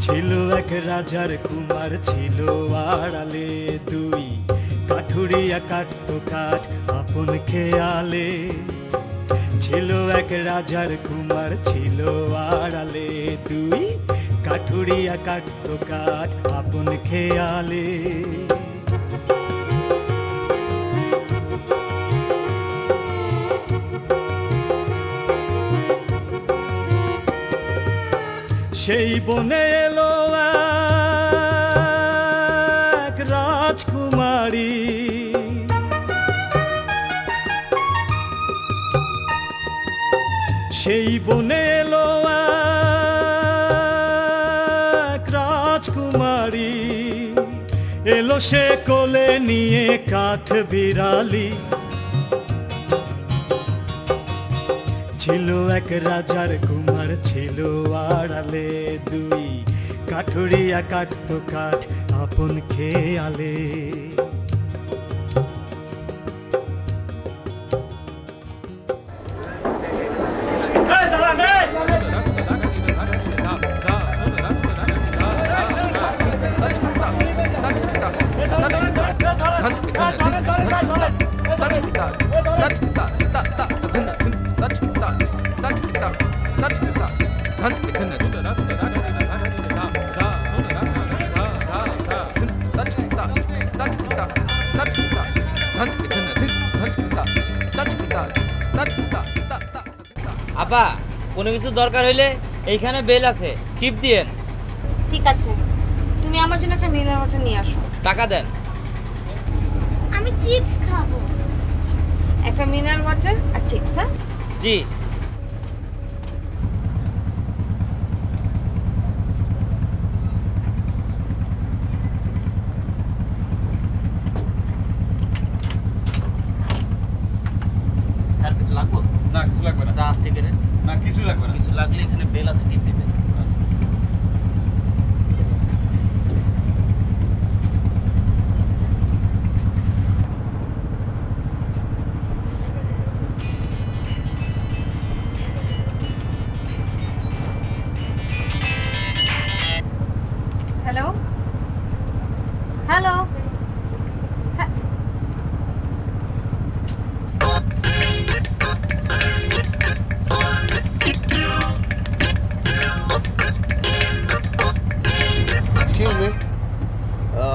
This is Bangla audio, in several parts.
ছিল এক রাজার কুমার ছিল আড়ালে দুই কাঠুরিয়া কাটতো কাঠ আপন খেয়ালে ছিল এক রাজার কুমার ছিল আড়ালে দুই কাঠুরিয়া কাটতো কাঠ আপন খেয়ালে সেই বনে এলো এক রাজকুমারী সেই বনে এলো এক রাজকুমারী এলো সে কোলে নিয়ে কাঠ বিড়ালি ছিল এক রাজার কুমার ছিল আড়ালে দুই কাঠুরিয়া কাটতো কাঠ আপন খেয়ালে আপা কোনো কিছু দরকার হইলে এইখানে বেল আছে টিপ দিয়েন। ঠিক আছে, তুমি আমার জন্য একটা মিনারেল ওয়াটার নিয়ে আসো। টাকা দেন। আমি চিপস খাবো। একটা মিনারেল ওয়াটার আর চিপস। হ্যাঁ জি। স্যার কিছু লাগবে না, কিছু লাগবে না। চা সিগারেট না, কিছু লাগবে না। কিছু লাগলে এখানে বেল আছে টিপ দিবেন। হ্যালো হ্যালো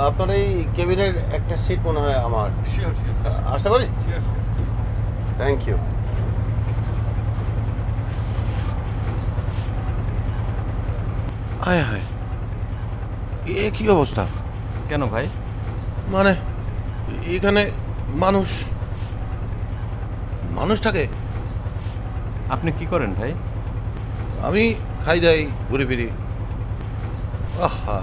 আপনার এই কেবিনের একটা সিট মনে হয় আমার। শিওর শিওর আসতে পারি? শিওর। Thank you. হায় হায়, এ কি অবস্থা? কেন ভাই? মানে এখানে মানুষ মানুষ থাকে? আপনি কি করেন ভাই? আমি খাই দাই ঘুরে ফিরি। আহা,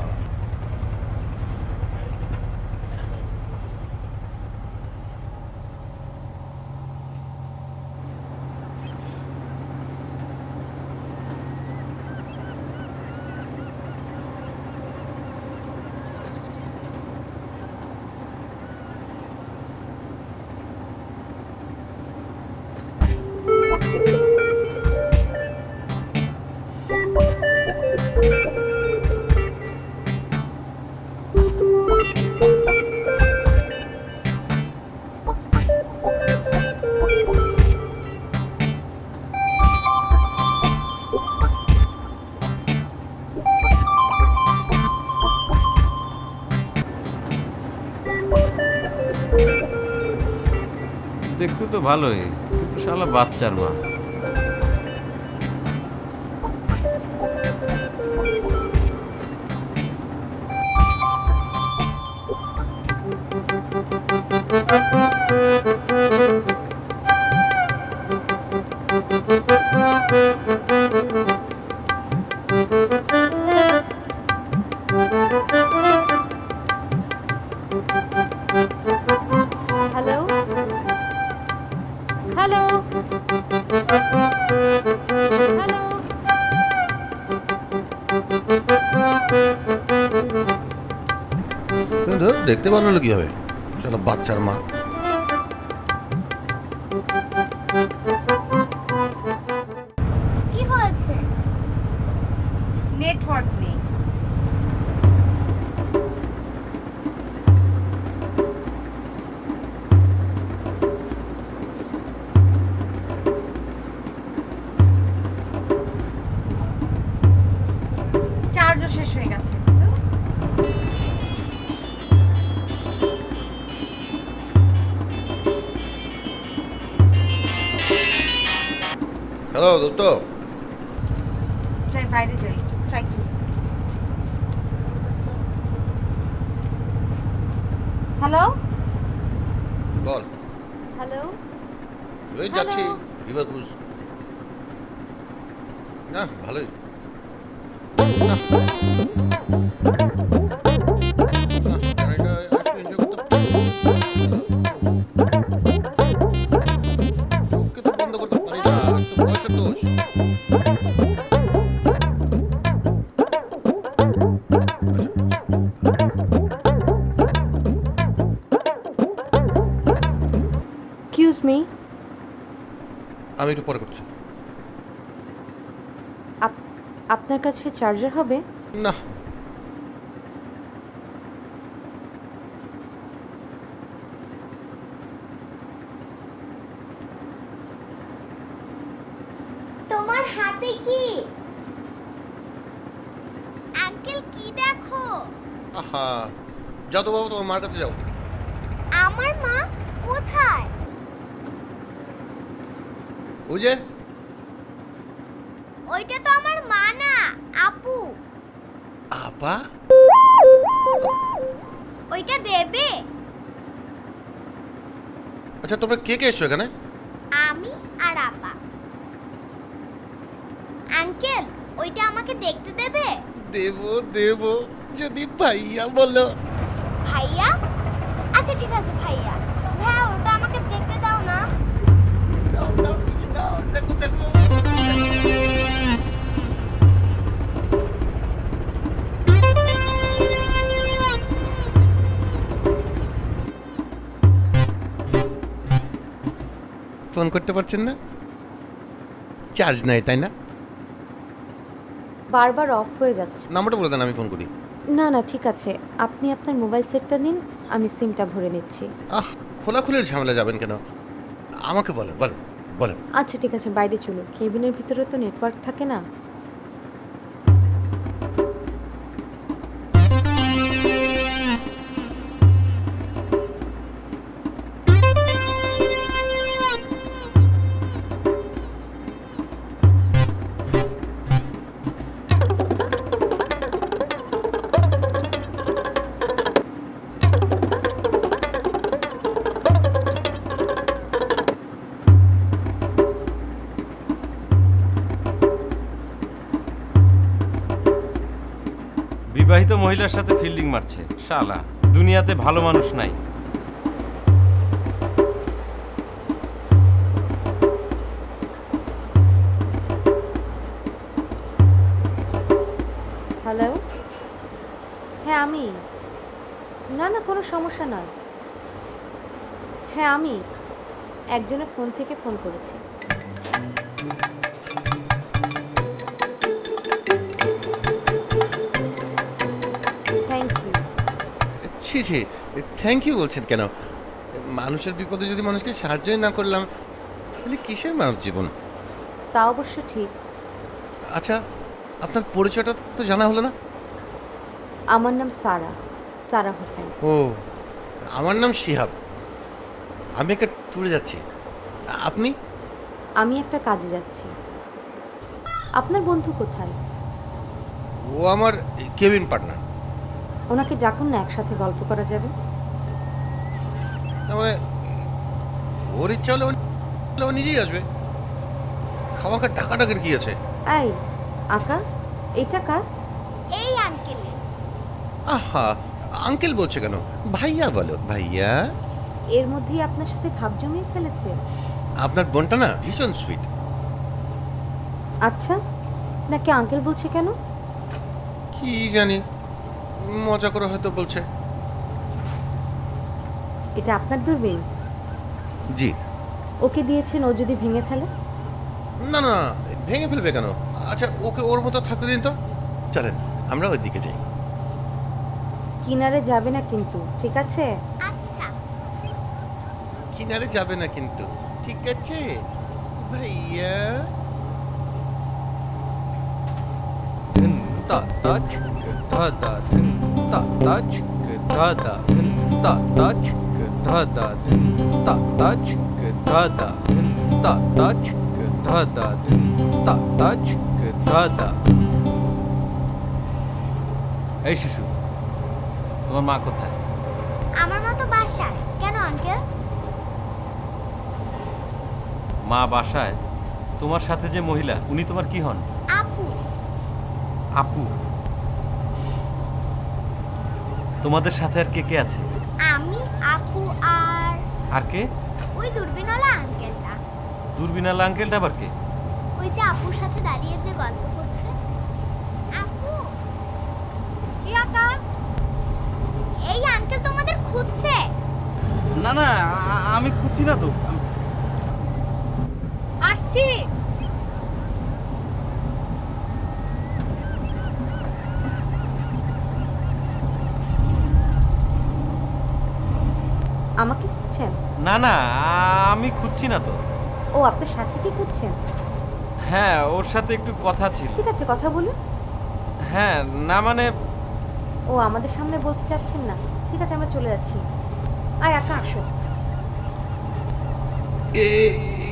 দেখতে তো ভালোই, কিন্তু শালা বাচ্চার মা। হ্যালো হ্যালো হ্যালো কিন্তু দেখতে ভালো হলো কি হবে, চলো বাচ্চার মা। কি হয়েছে? নেটওয়ার্ক নেই। হ্যালো দোস্ত। যাই বাইরে যাই, ট্রাই করি। হ্যালো বল। হ্যালো, ওই যাচ্ছি Hello. River cruise. না ভালোই। না। না, কেন এটা একটু enjoy করতে পারি? চোখকে তো বন্ধ করতে পারি না, তো বয়সের দোষ। এক্সকিউজ মি, আমি একটু পরে করছি। আপনার কাছে চার্জার হবে? না, তোমার হাতে কি? আঙ্কেল কি দেখো? আহা, যাও তো বাবা, তোমার মার কাছে যাও। আমার মা কোথায়? ওই যে ওইটা তো আমার মা না, আপু। আপা। ওইটা দেবে? আচ্ছা তোমরা কে কে এসছো এখানে? আমি আর আপা। আঙ্কেল, ওইটা আমাকে দেখতে দেবে? দেব দেব, যদি ভাইয়া বলো। ভাইয়া? আচ্ছা ঠিক আছে ভাইয়া। ভাইয়া ওটা আমাকে দেখতে দাও না। দেখো দেখো। ফোন করতে পারছেন না? চার্জ নাই তাই না? বারবার অফ হয়ে যাচ্ছে। নাম্বারটা বলে দেন, আমি ফোন করি। না না ঠিক আছে, আপনি আপনার মোবাইল সেটটা নিন, আমি সিমটা ভরে নিচ্ছি। আহ, খোলাখুলির ঝামেলা যাবেন কেন? আমাকে বলেন বলেন বলেন। আচ্ছা ঠিক আছে, বাইরে চলুন, কেবিনের ভিতরে তো নেটওয়ার্ক থাকে না। বিবাহিত মহিলার সাথে ফিল্ডিং মারছে শালা, দুনিয়াতে ভালো মানুষ নাই। হ্যালো, হ্যাঁ আমি। না না কোনো সমস্যা নয়। হ্যাঁ আমি একজনের ফোন থেকে ফোন করেছি। Thank you. ছি ছি, থ্যাংক ইউ বলছেন কেন? মানুষের বিপদে যদি মানুষকে সাহায্যই না করলাম, তাহলে কিসের মানব জীবন? তা অবশ্য ঠিক। আচ্ছা, আপনার পরিচয়টা তো জানা হলো না। আমার নাম সারা, সারা হোসেন। ও, আমার নাম শিহাব। আমি একটা ট্যুরে যাচ্ছি। আপনি? আমি একটা কাজে যাচ্ছি। আপনার বন্ধু কোথায়? ও আমার কেবিন পার্টনার। ওনাকে ডাকুন না, একসাথে গল্প করা যাবে। না মানে, ওর ইচ্ছা হলে ও নিজেই আসবে। খাওয়া খা টাকাটাকের কি আছে? এই আঁকা, এইটা কার? এই আঙ্কেলের। আহা, আঙ্কেল বলছে কেন? ভাইয়া বলো, ভাইয়া। এর মধ্যেই আপনার সাথে ভাব জমিয়ে ফেলেছে। আপনার বোনটা না ভীষণ সুইট। আচ্ছা, নাকি আঙ্কেল বলছে কেন? কি জানি, মজা করে হয়তো বলছে। এটা আপনার দূরবীন? জি। ওকে দিয়েছেন, ও যদি ভেঙে ফেলে? না না, ভেঙে ফেলবে কেন? আচ্ছা ওকে ওর মতো থাকতে দিন তো। চলেন আমরা ওই দিকে যাই। কিনারে যাবে না কিন্তু, ঠিক আছে? আচ্ছা। কিনারে যাবে না কিন্তু, ঠিক আছে ভাইয়া। धिन ता ता छिक धा धा धिन ता ता छिक धा धा धिन ता ता छिक धा धा धिन ता ता छिक धा धा धिन ता ता छिक धा धा धिन ता ता छिक धा धा। এই শিশু, তোমার মা কোথায়? আমার মতো বাসায় কেন আঙ্কেল? মা বাসায়? তোমার সাথে যে মহিলা, উনি তোমার কি হন? আপু। আপু? তোমাদের সাথে আর কে কে আছে? আমি, আপু আর আর কে? ওই দূরবীনওয়ালা আঙ্কেলটা। দূরবীনাল আঙ্কেলটা আবার কে? ওই যে আপুর সাথে দাঁড়িয়ে যে গল্প করছে। আপু, কি আকা? এই আঙ্কেল তোমাদের খুঁজছে। না না, আমি খুঁজছি না তো। আসছি। আমাকে খুঁজছেন? না না, আমি খুঁজছি না তো। ও, আপনার সাথে কি খুঁজছেন? হ্যাঁ, ওর সাথে একটু কথা ছিল। ঠিক আছে, কথা বলুন। হ্যাঁ, না মানে ও আমাদের সামনে বলতে চাচ্ছেন না? ঠিক আছে, আমরা চলে যাচ্ছি। আয় আকা, আসো।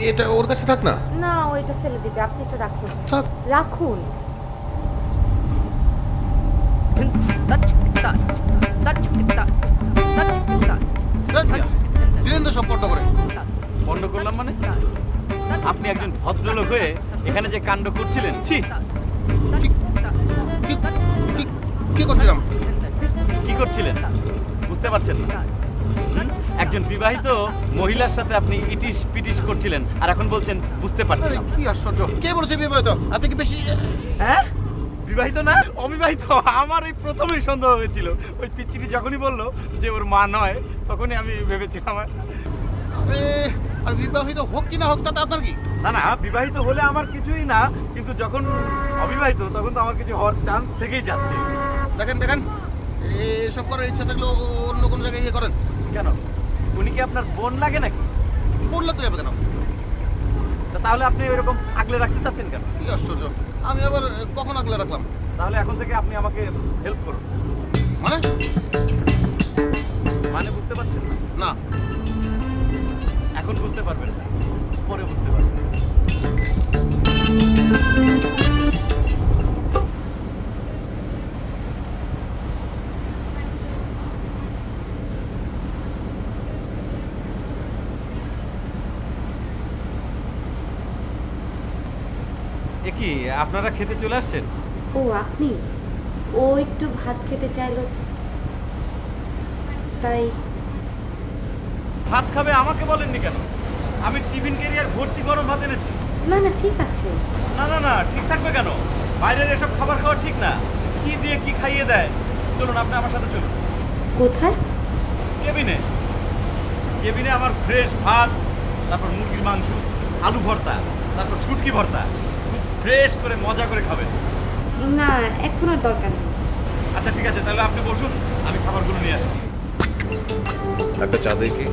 এটা ওর কাছে থাক না। না, ও এটা ফেলে দিবে, আপনি এটা রাখুন। থাক। রাখুন। धिन ता छिक ता ता छिक ता ता छिक ता দিলেন তো সব পট্ট করে। বন্ধ করলাম মানে? আপনি একজন ভদ্রলোক হয়ে এখানে যে কাণ্ড করছিলেন, ছি! কি করছিলাম? কি করছিলেন বুঝতে পারছেন না? একজন বিবাহিত মহিলার সাথে আপনি ইটিস পিটিস করছিলেন, আর এখন বলছেন বুঝতে আরে পারছিলাম না। কি আশ্চর্য! কে বলেছে বিবাহিত? আপনি কি বেশি হ্যাঁ, বিবাহিত না অবিবাহিত? আমার এই প্রথমেই সন্দেহ হয়েছিল। ওই পিচ্চিটি যখনই বললো যে ওর মা নয়, তখনই আমি ভেবেছিলাম। আরে আর বিবাহিত হোক কি না হোক তাতে আপনার কি? না না, বিবাহিত হলে আমার কিছুই না, কিন্তু যখন অবিবাহিত তখন তো আমার কিছু হওয়ার চান্স থেকেই যাচ্ছে। দেখেন দেখেন, এসব করার ইচ্ছা থাকলে অন্য কোনো জায়গায় ইয়ে করেন। কেন, উনি কি আপনার বোন লাগে নাকি? বললে তো যাবে কেন? তা তাহলে আপনি এরকম আগলে রাখতে চাচ্ছেন কেন? কি আশ্চর্য! আমি আবার কখন আগলে রাখলাম? তাহলে এখন থেকে আপনি আমাকে হেল্প করুন। মানে মানে বুঝতে পারছেন না? না। এখন বুঝতে পারবেন না, পরে বুঝতে পারবেন। এ কি, আপনারা খেতে চলে আসছেন? ও আপনি? ও একটু ভাত খেতে চাইলো, তাই। ভাত খাবে, আমাকে বলেননি কেন? আমি টিফিন ক্যারিয়ার ভর্তি গরম ভাত এনেছি। না না, ঠিক আছে। না না না, ঠিক থাকবে কেন? বাইরের এসব খাবার খাওয়া ঠিক না। কি দিয়ে কি খাইয়ে দেয়। চলুন, আপনি আমার সাথে চলুন। কোথায়? কেবিনে। কেবিনে আমার ফ্রেশ ভাত, তারপর মুরগির মাংস, আলু ভর্তা, তারপর শুটকি ভর্তা, খুব ফ্রেশ করে মজা করে খাবেন। না, এখন আর দরকার নেই। আচ্ছা ঠিক আছে, তাহলে আপনি বসুন, আমি খাবারগুলো নিয়ে আসছি। একটা চা দেখি।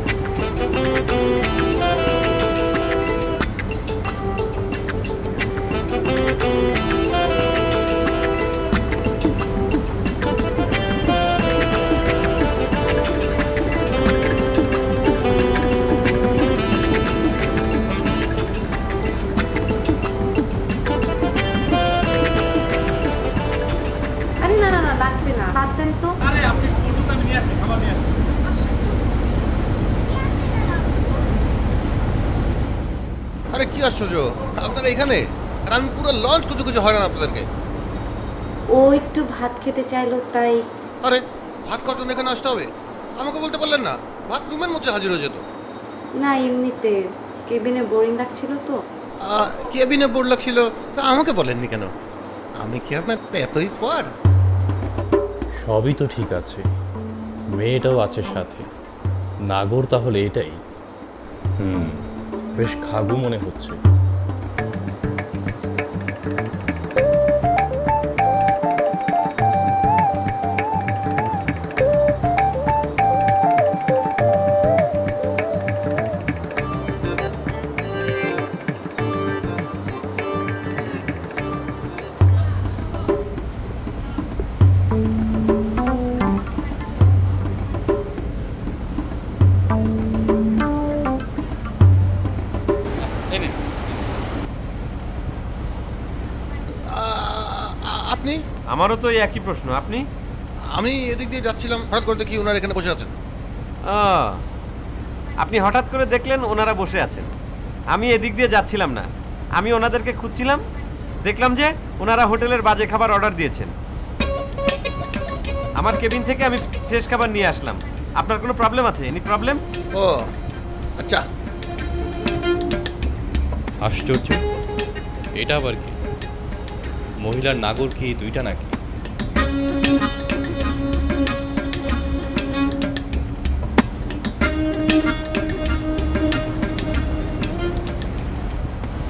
আরে না না না, লাগবে না, ভাত দেন তো। আরে আপনি বসুন, আমি নিয়ে আসছি, খাবার নিয়ে আসছি। আরে কি আশ্চর্য! আপনারা এখানে, আর আমি পুরো লঞ্চ খুঁজে খুঁজে হয়রান আপনাদেরকে। ও একটু ভাত খেতে চাইলো, তাই। আরে ভাত খাওয়ার জন্য এখানে আসতে হবে? আমাকে বলতে পারলেন না? ভাত রুমের মধ্যে হাজির হয়ে যেত। না, এমনিতে কেবিনে বোরিং লাগছিল তো। কেবিনে বোর্ড লাগছিল, তা আমাকে বলেননি কেন? আমি কি আপনার এতই পর? সবই তো ঠিক আছে, মেয়েটাও আছে সাথে। নাগর তাহলে এটাই। বেশ খাগু মনে হচ্ছে। এই নিন, আপনি? আমারও তো এই একই প্রশ্ন। আপনি? আমি এদিক দিয়ে যাচ্ছিলাম, হঠাৎ করে দেখি ওনারা এখানে বসে আছেন। আপনি হঠাৎ করে দেখলেন ওনারা বসে আছেন। আমি এদিক দিয়ে যাচ্ছিলাম না, আমি ওনাদেরকে খুঁজছিলাম, দেখলাম যে ওনারা হোটেলের বাজে খাবার অর্ডার দিয়েছেন। আমার কেবিন থেকে আমি ফ্রেশ খাবার নিয়ে আসলাম। আপনার কোনো প্রবলেম আছে? Any problem? ও আচ্ছা। আশ্চর্য, এটা আবার কি? মহিলার নাগর কি দুইটা নাকি?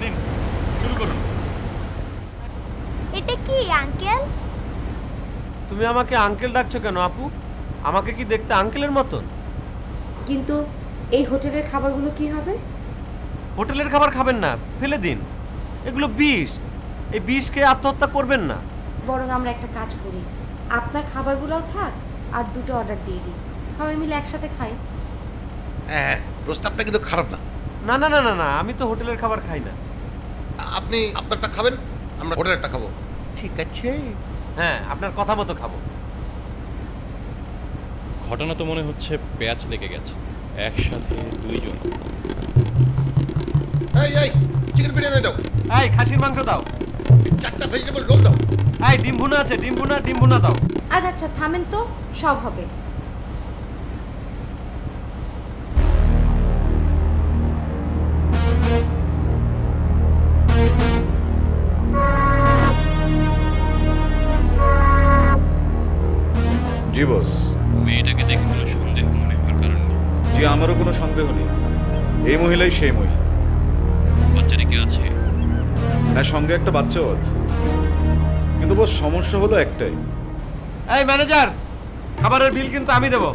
নিন, শুরু করুন। এটা কি আঙ্কেল? তুমি আমাকে আঙ্কেল ডাকছো কেন আপু? আমাকে কি দেখতে আঙ্কেলের মতন? কিন্তু এই হোটেলের খাবারগুলো কি হবে? হোটেলের খাবার খাবেন না, ফেলে দিন। এগুলো বিষ। এই বিষ খেয়ে আত্মহত্যা করবেন না। বরং আমরা একটা কাজ করি, আপনার খাবারগুলোও থাক আর দুটো অর্ডার দিয়ে দিই, সবাই মিলে একসাথে খাই। হ্যাঁ, প্রস্তাবটা কিন্তু খারাপ না। না না না না না, আমি তো হোটেলের খাবার খাই না। আপনি আপনারটা খাবেন, আমরা হোটেলেরটা খাবো। ঠিক আছে। হ্যাঁ, আপনার কথা মতো খাবো। ঘটনা তো মনে হচ্ছে পেঁয়াজ লেগে গেছে, একসাথে দুইজন। এই চিকেন বিরিয়ানি দাও, এই খাসির মাংস দাও, 4টা ভেজিটেবল রোল দাও। এই ডিম ভুনা আছে, ডিম ভুনা দাও। আচ্ছা আচ্ছা থামেন তো, সব হবে। জি বস। মেয়েটাকে দেখে কোনো সন্দেহ মনে হওয়ার কারণ নেই। জি, আমারও কোনো সন্দেহ নেই, এই মহিলাই সেই মহিলা। বাচ্চাটা কি আছে? হ্যাঁ, সঙ্গে একটা বাচ্চাও আছে, কিন্তু বস সমস্যা হলো একটাই। এই ম্যানেজার, খাবারের বিল কিন্তু আমি দেবো।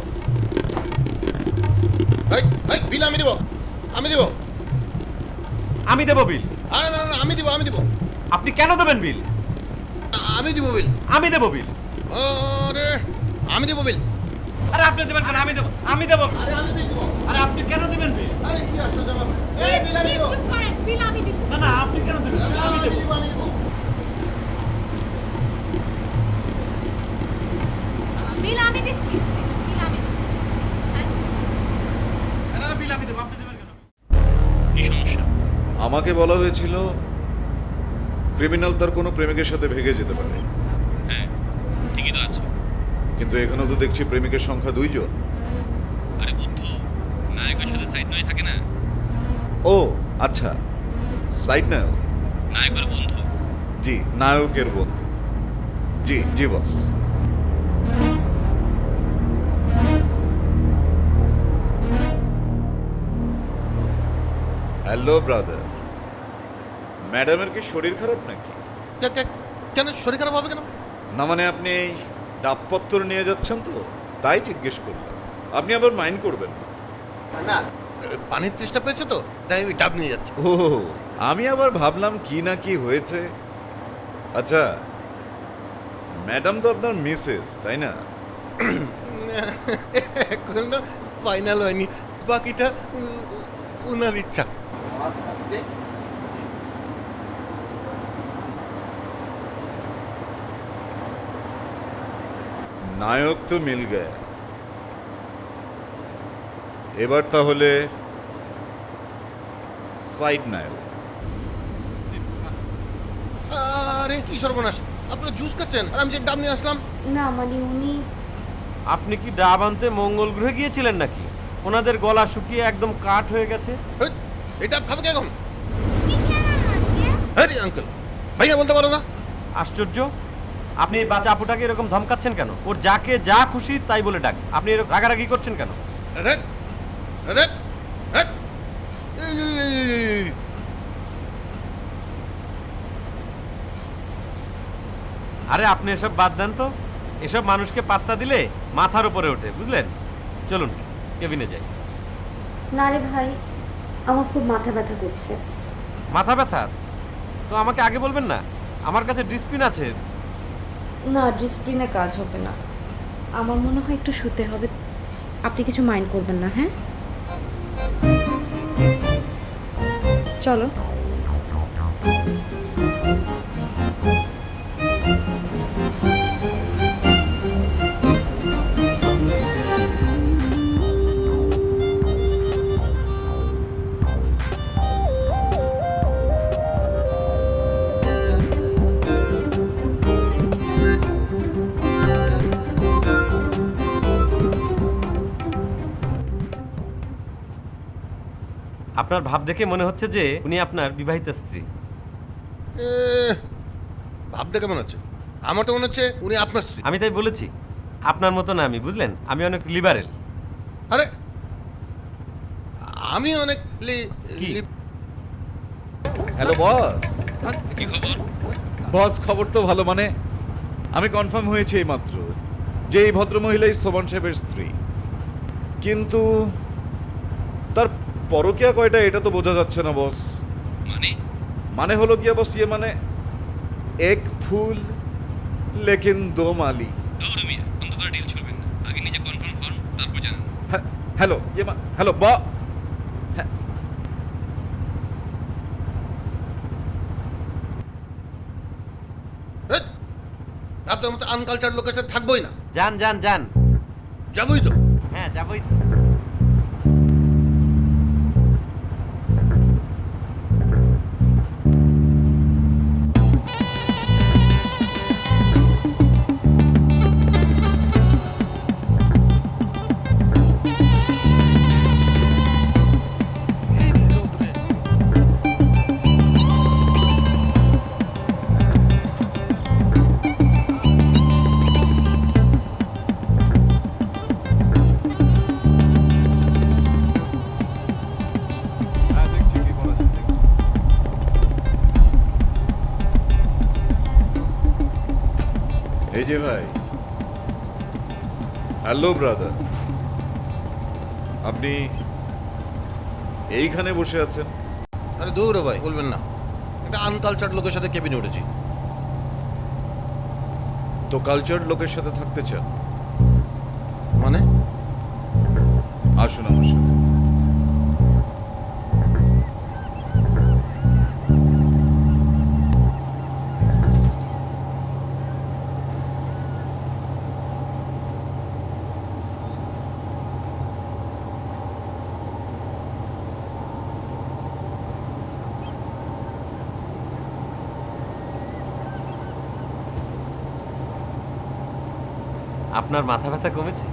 এই বিল আমি দেবো। আমি দেবো বিল। আরে না, আমি দিব। আপনি কেন দেবেন বিল? আমি দিব বিল। আমি দেবো বিল। আরে আমি দিব বিল। আরে আপনি দেবেন কেন? আমি দেবো। আমি দেবো। আরে আমি বিল দিব। আরে আপনি কেন দেবেন বিল? আরে কি আশ্চর্য ব্যাপার। এই বিল আমি দিব। চুপ করেন, বিল আমি দিব। না না, আপনি কেন দেবেন? আমি দেবো। আমি দিব। বিল আমি দিচ্ছি, বিল আমি দিচ্ছি। হ্যাঁ না না, বিল আমি দেবো। আপনি দেবেন কেন? কি সমস্যা? আমাকে বলা হয়েছিল ক্রিমিনাল তার কোনো প্রেমিকের সাথে ভেগে যেতে পারে, হ্যাঁ, ঠিকই তো আছে। কিন্তু এখানেও তো দেখছি প্রেমিকের সংখ্যা 2 জন। আরে বুদ্ধ, নায়কের সাথে সাইড নয় থাকে না? ও আচ্ছা, সাইড নায়ক। নায়কের বন্ধু। জি, নায়কের বন্ধু। জি জি বস। হ্যালো ব্রাদার, ম্যাডামের কি শরীর খারাপ নাকি? কেন শরীর খারাপ হবে কেন? না মানে আপনি এই ডাবপত্র নিয়ে যাচ্ছেন তো, তাই জিজ্ঞেস করলাম। আপনি আবার মাইন্ড করবেন না। না, পানির তৃষ্ণা পেয়েছে তো, তাই আমি ডাব নিয়ে যাচ্ছি। ও, আমি আবার ভাবলাম কি না কি হয়েছে। আচ্ছা, ম্যাডাম তো আপনার মিসেস, তাই না? এখনো ফাইনাল হয়নি, বাকিটা উনার ইচ্ছা। নায়ক তো মিল গয়া। এবার তাহলে সাইড নায়ক। আরে কি সর্বনাশ, আপনারা জুস খাচ্ছেন আর আমি যে ডাব নিয়ে আসলাম। না মানে উনি আপনি কি ডাব আনতে মঙ্গল গ্রহে গিয়েছিলেন নাকি? ওনাদের গলা শুকিয়ে একদম কাঠ হয়ে গেছে। এই ডাব খাবে কে এখন? তুমি কেন আঙ্কেল? আরে আঙ্কেল, ভাইয়া বলতে পারো না? আশ্চর্য, আপনি এই বাচ্চা আপুটাকে এরকম ধমকাচ্ছেন কেন? ওর যাকে যা খুশি তাই বলে ডাক। আপনি এরকম রাগারাগি করছেন কেন? আরে আরে আরে আরে আপনি এসব বাদ দেন তো। এসব মানুষকে পাত্তা দিলে মাথার উপরে ওঠে, বুঝলেন? চলুন কেবিনে যাই। না রে ভাই, আমার খুব মাথা ব্যথা করছে। মাথা ব্যথা? তো আমাকে আগে বলবেন না? আমার কাছে ডিসপিন আছে। না, ডিসপ্লিনে কাজ হবে না, আমার মনে হয় একটু শুতে হবে। আপনি কিছু মাইন্ড করবেন না? হ্যাঁ চলো। আপনার ভাব দেখে মনে হচ্ছে যে উনি আপনার বিবাহিত স্ত্রী। এ, ভাব দেখে মনে হচ্ছে? আমার তো মনে হচ্ছে উনি আপনার স্ত্রী। আমি তাই বলেছি, আপনার মতো না আমি, বুঝলেন? আমি অনেক লিবারেল। আরে আমি অনেক কি? Hello boss. বস খবর তো ভালো, মানে আমি কনফার্ম হয়েছি এইমাত্র যে এই ভদ্রমহিলাই সোবান সাহেবের স্ত্রী, কিন্তু তার পরকীয়া কয়টা এটা তো বোঝা যাচ্ছে না বস। মানে হলো গিয়া বস, ইয়ে মানে এক ফুল লেকিন দো মালি। হ্যালো ইয়ে হ্যালো আপনার মতো আনকালচার লোকের সাথে থাকবোই না। যান যান যান। যাবোই তো। হ্যাঁ যাবই তো। এই রোদ্রে। এই যে ভাই, হ্যালো ব্রাদার, আপনি এইখানে বসে আছেন? আরে দূর ভাই, বলবেন না। একটা আনকালচার লোকের সাথে কেবিনে উঠেছি। তো কালচার লোকের সাথে থাকতে চান? মানে আসুন আমার সাথে। আপনার মাথা ব্যথা কমেছে?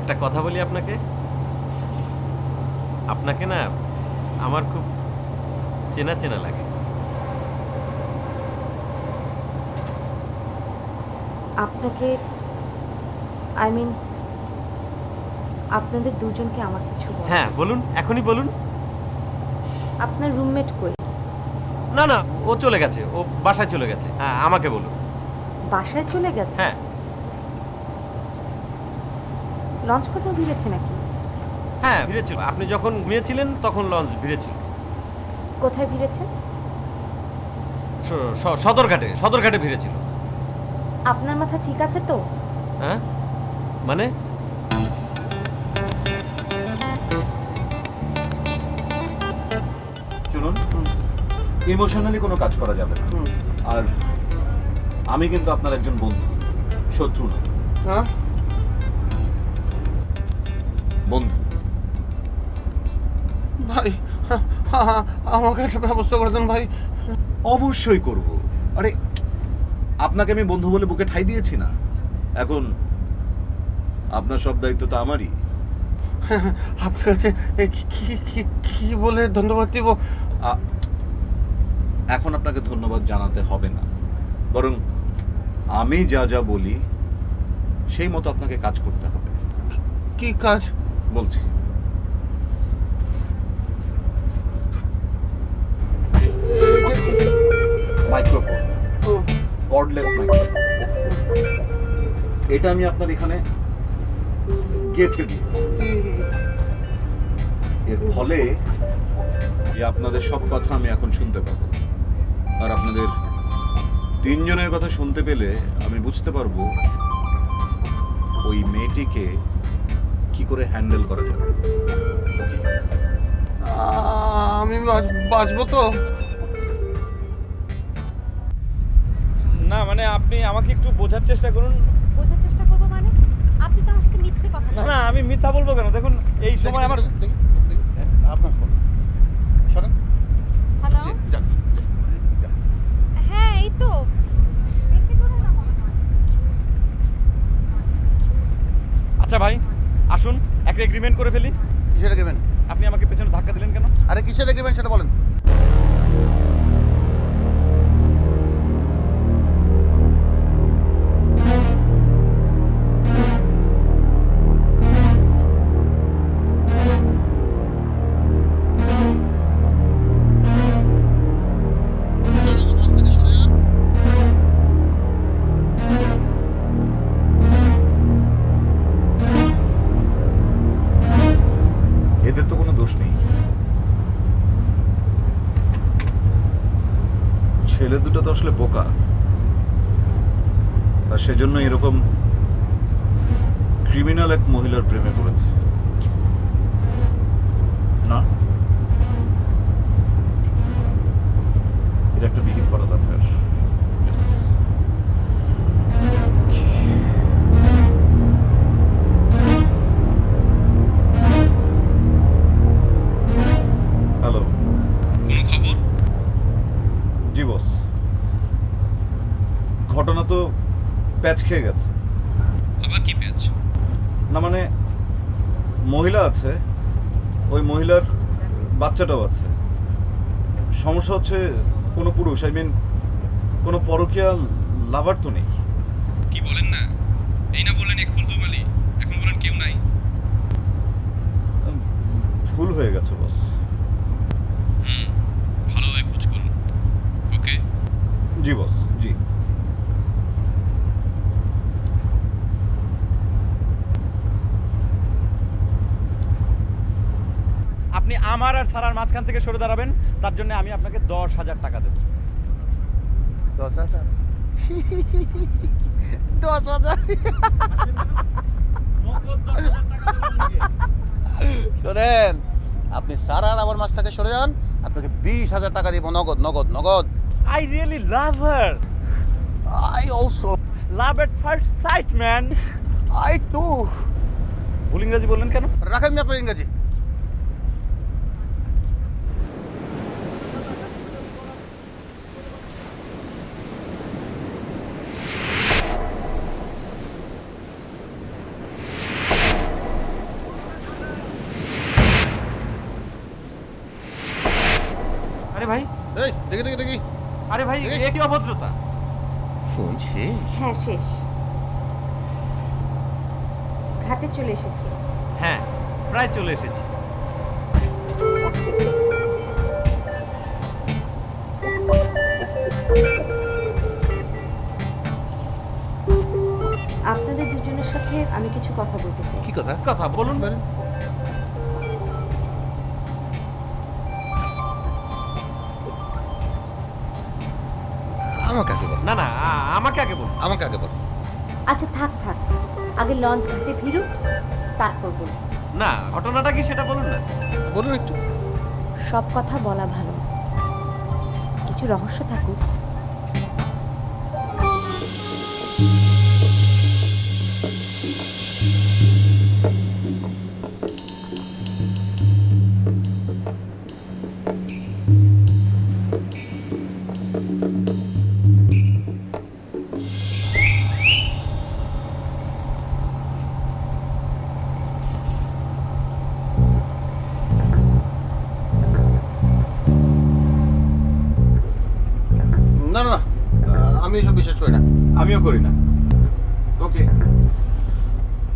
একটা কথা বলি আপনাকে, আপনাকে না আমার খুব চেনা চেনা লাগে। আপনাকে, আই মিন আপনাদের দুজনকে আমার কিছু বলার। হ্যাঁ বলুন, এখনই বলুন। আপনার রুমমেট কই? না না, ও চলে গেছে, ও বাসায় চলে গেছে। হ্যাঁ আমাকে বলুন। বাসায় চলে গেছে? হ্যাঁ। লঞ্চ কোথাও ভিড়েছে নাকি? হ্যাঁ ভিড়েছিল, আপনি যখন ঘুমিয়েছিলেন তখন লঞ্চ ভিড়েছিল। কোথায় ভিড়েছে? সদরঘাটে ভিড়েছিল। আপনার মাথা ঠিক আছে তো? হ্যাঁ মানে? শুনুন, ইমোশনালি কোনো কাজ করা যাবে না। আর আমি কিন্তু আপনার একজন বন্ধু, শত্রু না। বন্ধু। ভাই আমাকে একটা ব্যবস্থা করে দেন ভাই। অবশ্যই করব। আরে আপনাকে আমি বন্ধু বলে বুকে ঠাই দিয়েছি না, এখন আপনার সব দায়িত্ব তো আমারই। আপনার কাছে কি বলে ধন্যবাদ দিব? এখন আপনাকে ধন্যবাদ জানাতে হবে না, বরং আমি যা যা বলি সেই মতো আপনাকে কাজ করতে হবে। কি কাজ? বলছি। মাইক্রোফোন, কর্ডলেস মাইক্রোফোন, এটা আমি আপনার এখানে গেঁথে দিই। এর ফলে যে আপনাদের সব কথা আমি এখন শুনতে পাবো, আর আপনাদের তিনজনের কথা শুনতে পেলে আমি বুঝতে পারবো ওই মেয়েটিকে কি করে হ্যান্ডেল করা যাবে। আমি বাঁচবো তো? না মানে আপনি আমাকে একটু বোঝার চেষ্টা করুন। বোঝার চেষ্টা করবো মানে? আপনি তো আমার সাথে মিথ্যে কথা না না, আমি মিথ্যা বলবো কেন? দেখুন এই সময় আমার আপনার ফোন শোনেন। হ্যালো, হ্যাঁ এই তো বেশি দূরে না মনে হয়। আচ্ছা এগ্রিমেন্ট করে ফেলি। কিসের এগ্রিমেন্ট? আপনি আমাকে পেছনে ধাক্কা দিলেন কেন? আরে কিসের এগ্রিমেন্ট সেটা বলেন। এদের তো কোনো দোষ নেই। ছেলে দুটো তো আসলে বোকা, আর সেজন্য এরকম ক্রিমিনাল এক মহিলার প্রেমে পড়েছে। না, এটা একটা বিহিত করা দরকার। হ্যালো, কোনো খবর? জি বস। ঘটনা তো প্যাচ খেয়ে গেছে। আবার কি পেয়েছ? না মানে মহিলা আছে, ওই মহিলার বাচ্চাটাও আছে। সমস্যা হচ্ছে কোনো পুরুষ, আই মিন কোনো পরকীয়া লাভার তো নেই। কি বলেন না? এই না বলেন এক ফুল দুমালি, এখন বলেন কেউ নাই। ভুল হয়ে গেছে বস। ভালোভাবে খোঁজ করুন। ওকে? জি বস, জি। আপনি আমার আর সারার মাঝখান থেকে সরে দাঁড়াবেন, তার জন্য আমি আপনাকে 10,000 টাকা দেব। 10,000? 10,000? শোনেন, আপনি সারার আমার মাছ থেকে সরে যান, আপনাকে 20,000 টাকা দিব, নগদ নগদ নগদ। I really love her. I also Love at first sight, man. I too. ভুল ইংরেজি বললেন কেন? রাখেন না আপনার ইংরেজি। আরে ভাই, এই দেখি দেখি দেখি। আরে ভাই, এ কি অভদ্রতা? ফোন শেষ? হ্যাঁ শেষ। ঘাটে চলে এসেছি। হ্যাঁ, প্রায় চলে এসেছি। আপনাদের দুজনের সাথে আমি কিছু কথা বলতে চাই। কি কথা? কথা বলুন। বলেন। আমাকে আগে বল। না না, আমাকে আগে বলুন। আমাকে আগে বল। আচ্ছা থাক থাক, আগে লঞ্চ ঘাটে ফিরুক, তারপর বলুন। না, ঘটনাটা কি সেটা বলুন না। বলুন একটু। সব কথা বলা ভালো, কিছু রহস্য থাকুক। না না না, আমি এসব বিশ্বাস করি না। আমিও করি না। ওকে,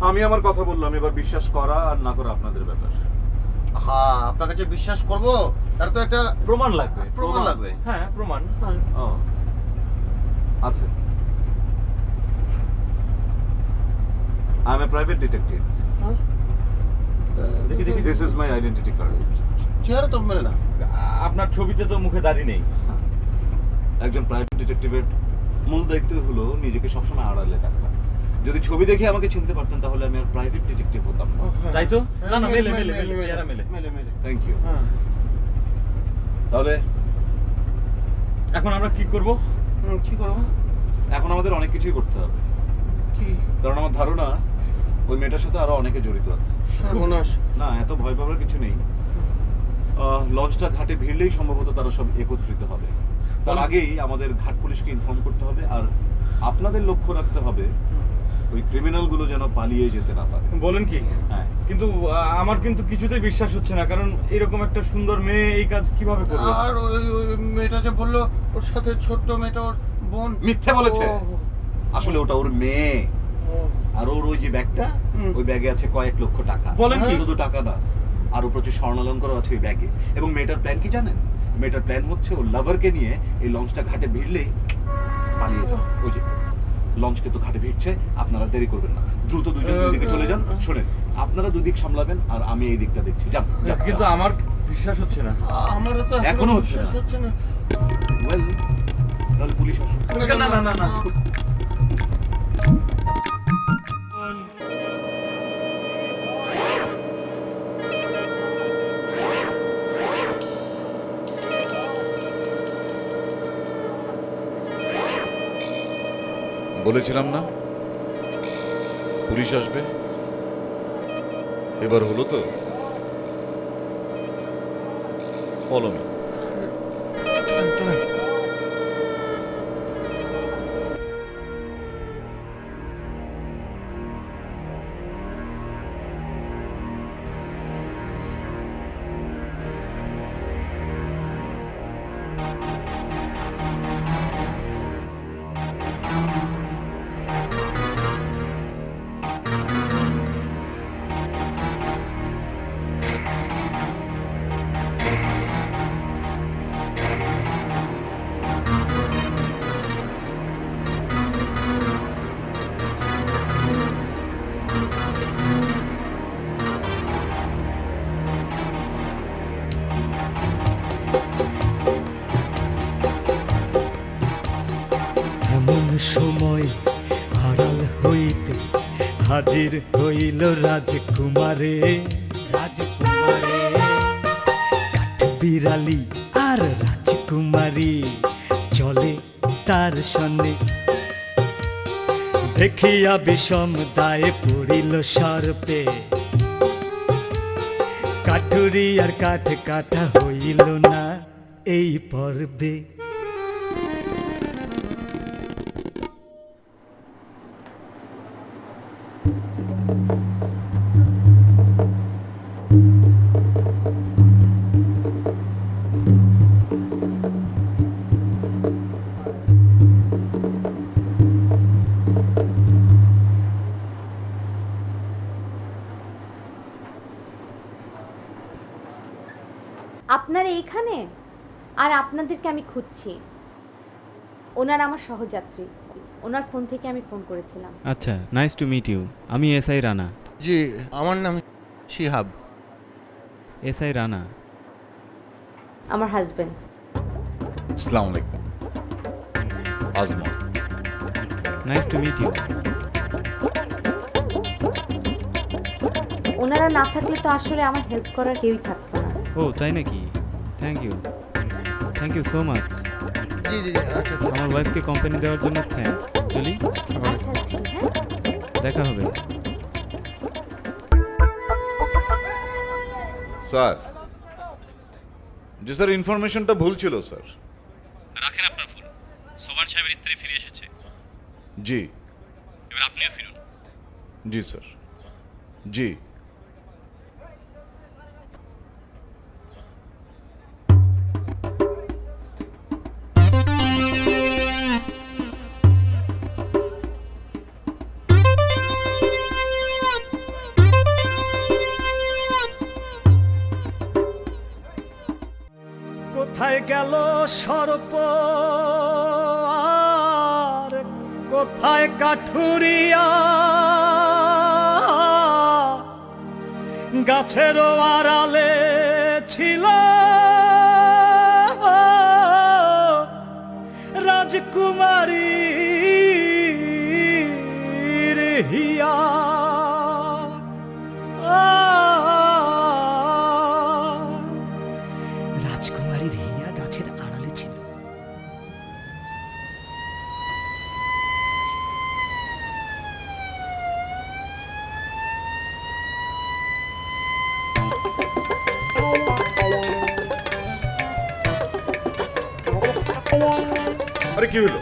আমি আমার কথা বললাম, এবার বিশ্বাস করা আর না করা আপনাদের ব্যাপার। হ্যাঁ, আপনার কাছে বিশ্বাস করব, তার তো একটা প্রমাণ লাগবে। প্রমাণ লাগবে। হ্যাঁ, প্রমাণ। ও আচ্ছা, I M A private detective. দেখি দেখি। This is my identity card. চেহারা তো মেলে না। আপনার ছবিতে তো মুখে দাড়ি নেই। একজন প্রাইভেট ডিটেকটিভের মূল দায়িত্ব হলো নিজেকে সবসময় আড়ালে রাখা। যদি ছবি দেখে আমাকে চিনতে পারতেন তাহলে আমি আর প্রাইভেট ডিটেকটিভ হতাম না। তাই তো? না না, মেলে মেলে মেলে, চেহারা মেলে। মেলে মেলে। Thank you. হ্যাঁ। তাহলে এখন আমরা কি করব? কি করব? এখন আমাদের অনেক কিছুই করতে হবে, কি? কারণ আমার ধারণা ওই মেয়েটার সাথে আরো অনেকে জড়িত আছে। সর্বনাশ। না, এত ভয় পাওয়ার কিছু নেই। লঞ্চটা ঘাটে ভিড়লেই সম্ভবত তারা সব একত্রিত হবে। তার আগেই আমাদের ঘাট পুলিশকে ইনফর্ম করতে হবে, আর আপনাদের লক্ষ্য রাখতে হবে ওই ক্রিমিনালগুলো যেন পালিয়ে যেতে না পারে। বলেন কি? হ্যাঁ। কিন্তু আমার কিন্তু কিছুতেই বিশ্বাস হচ্ছে না, কারণ এরকম একটা সুন্দর মেয়ে এই কাজ কিভাবে করবে? আর ওই মেয়েটা যে বললো ওর সাথে ছোট্ট মেয়েটা ওর বোন। মিথ্যে বলেছে। ও, আসলে ওটা ওর মেয়ে। ও, আর ওর ওই যে ব্যাগটা, ওই ব্যাগে আছে কয়েক লক্ষ টাকা। বলেন কি? শুধু টাকা না, আরো প্রচুর স্বর্ণালঙ্কারও আছে ওই ব্যাগে। এবং মেয়েটার প্ল্যান কি জানেন? মেয়েটার প্ল্যান হচ্ছে ওর লাভারকে নিয়ে এই লঞ্চটা ঘাটে ভিড়লেই পালিয়ে যাও। ওই যে লঞ্চকে তো ঘাটে ভিড়ছে, আপনারা দেরি করবেন না, দ্রুত দুজন দুই দিকে চলে যান। শোনেন, আপনারা দুই দিক সামলাবেন আর আমি এই দিকটা দেখছি। যান। কিন্তু আমার বিশ্বাস হচ্ছে না। আমারও তো এখনো হচ্ছে বিশ্বাস না। হচ্ছে না। ওয়েল, তাহলে পুলিশ আসুন। না না না না, বলেছিলাম না পুলিশ আসবে, এবার হলো তো। Follow me. চলেন। এমন সময় আড়াল হইতে হাজির হইল রাজকুমারে। রাজকুমারে বিড়ালি আর রাজকুমারী চলে তার সনে। দেখিয়া বিষম দায়ে পড়িল সর্পে, কাঠুরি আর কাঠ কাটা হইল না এই পর্বে। আপনারা এইখানে? আর আপনাদেরকে আমি খুঁজছি। ওনার আমার সহযাত্রী, ওনার ফোন থেকে আমি ফোন করেছিলাম। আচ্ছা, নাইস টু মিট ইউ। আমি এসআই রানা। জি, আমার নাম শিহাব। এসআই রানা আমার হাজবেন্ড। আসসালামু আলাইকুম। Ajmal. Nice to meet you. ওনারা না থাকলে তো আসলে আমার হেল্প করার কেউই থাকতো না। ও তাই নাকি? Thank you so much. জি জি জি, আচ্ছা আচ্ছা। আমার ওয়াইফকে কোম্পানি দেওয়ার জন্য থ্যাঙ্কস। চলি, আচ্ছা রাখি, হ্যাঁ? দেখা হবে। স্যার, জি স্যার, ইনফরমেশনটা ভুল ছিল স্যার। রাখেন আপনার ফোন। সোবান সাহেবের স্ত্রী ফিরে এসেছে। জি। এবার আপনিও ফিরুন। জি স্যার। জি। কোথায় গেল সর্প আর কোথায় কাঠুরিয়া? গাছের আড়ালে ছিল রাজকুমারী হিয়া। রাজকুমারীর হিয়া গাছের আড়ালে ছিল। আরে কি হলো?